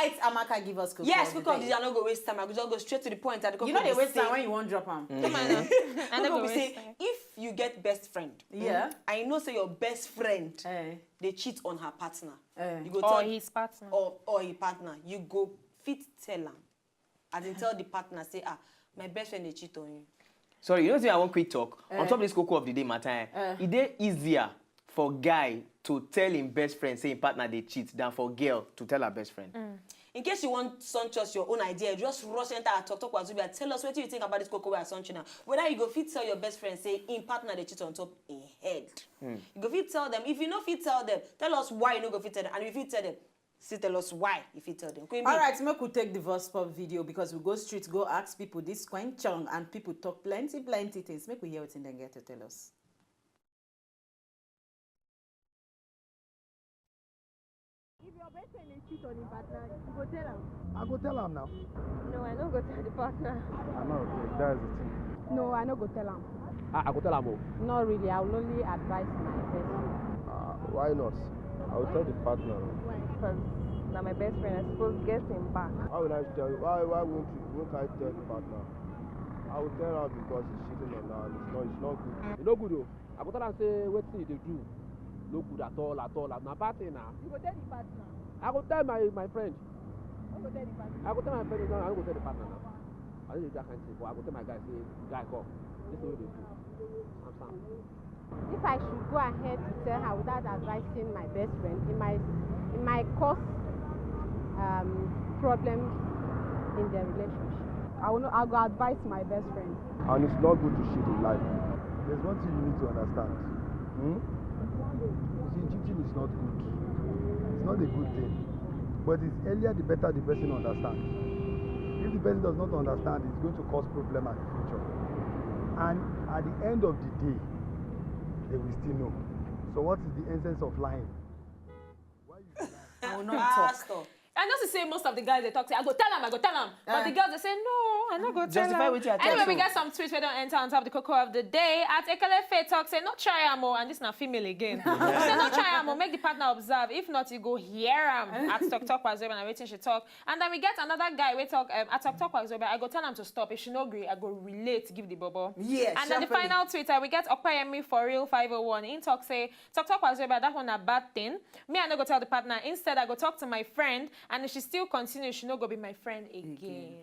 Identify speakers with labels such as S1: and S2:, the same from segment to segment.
S1: might Amaka give us cocoa?
S2: Yes, because I don't go waste time. I go just go straight to the point. At the
S1: You know they waste time when you won't drop them.
S2: I never say if you get best friend.
S1: Yeah.
S2: I know say your best friend they cheat on her partner. You go
S3: or his partner.
S2: Or his partner. You go fit tell him. As in tell the partner say my best friend they cheat on you.
S4: Sorry, you know what I want quick talk? On top of this cocoa of the day, Martin, is it easier for guy to tell him best friend, say him partner they cheat, than for girl to tell her best friend?
S2: In case you want sunch us your own idea, just rush enter our talk Wazobia. Tell us what you think about this cocoa we are sunching now. Whether you go fit tell your best friend, say in partner they cheat on top in head. You go fit tell them. If you no fit tell them, tell us why you no go fit tell them. And if you tell them, still tell us why if you tell them.
S1: All right, make we take the voice pop video because we go straight, go ask people this question and people talk plenty things. Make we hear what they get to tell us.
S5: If your best friend is cheat on his partner, you go tell him.
S6: I go tell him now.
S5: No, I don't go tell the partner.
S6: I'm not okay. That's the thing.
S5: No, I don't go tell him.
S6: I go tell him.
S5: Not really. I will only advise my best friend.
S6: Why not? I will tell the partner.
S5: Because now my best friend, I suppose get him back.
S6: Why would I tell you? Why won't I tell the partner? I will tell her because he's cheating on her. It's not good. It's not good though. I go tell her say what thing they do. No good at all. I'm not bad thing now.
S5: You go tell the partner.
S6: I go tell my friend.
S5: You go tell the partner.
S6: I go tell my friend. No, I go tell the partner now. I don't do that kind of thing. But I go tell my guy say, guy come. This is what they do. I'm Sam.
S5: If I should go ahead to tell her without advising my best friend, it might cause problems in their relationship. I'll go advise my best friend.
S6: And it's not good to cheat in life. There's one thing you need to understand. See, cheating is not good. It's not a good thing. But it's earlier the better the person understands. If the person does not understand, it's going to cause problem at the future. And at the end of the day, they will still know. So what is the essence of lying? Why you lie?
S1: I will not talk.
S3: I know to say most of the guys they talk to, I go tell them. But the girls they say, no, I'm not going to tell
S4: Justify
S3: them.
S4: with your
S3: Anyway, we
S4: so.
S3: get some tweets we don't enter on top of the cocoa of the day. At Ekele Faye talk, say, not try amo, and this is not female again. Say, not try amo, make the partner observe. If not, you go hear him at Talk Wazobia and waiting she talk. And then we get another guy, we talk, at Talk Wazobia, I go tell him to stop. If she no agree, I go relate, give the bubble.
S1: Yes.
S3: And then the final Twitter, we get Okpayemi for real 501. In talk, say, Talk Wazobia, that one a bad thing. Me, I no go tell the partner. Instead, I go talk to my friend, and if she still continue, she no go be my friend again.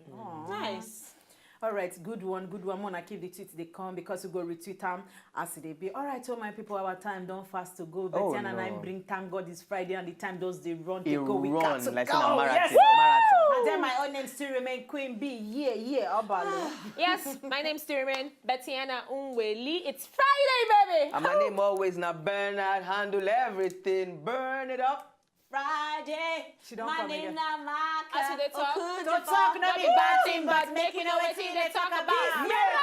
S1: Nice. All right, good one. I'm gonna keep the tweets they come because we go retweet them as they be. All right, all my people, our time don't fast to go. Betty and I bring thank God it's Friday and the time does they run. They go. We got to
S4: like
S1: go.
S4: a marathon.
S1: Yes.
S4: Marathon.
S1: And then my own name still remain Queen B. Yeah, Obalo.
S3: Yes, my name's still remain Bettiana Unweli. It's Friday, baby.
S4: And my name always not Bernard. Handle everything. Burn it up.
S2: Friday.
S1: She don't
S2: my
S1: come
S2: name
S1: again.
S2: not Mark.
S3: As they talk,
S1: Don't talk, no be bad thing, but make you know what they talk about.
S2: Yeah.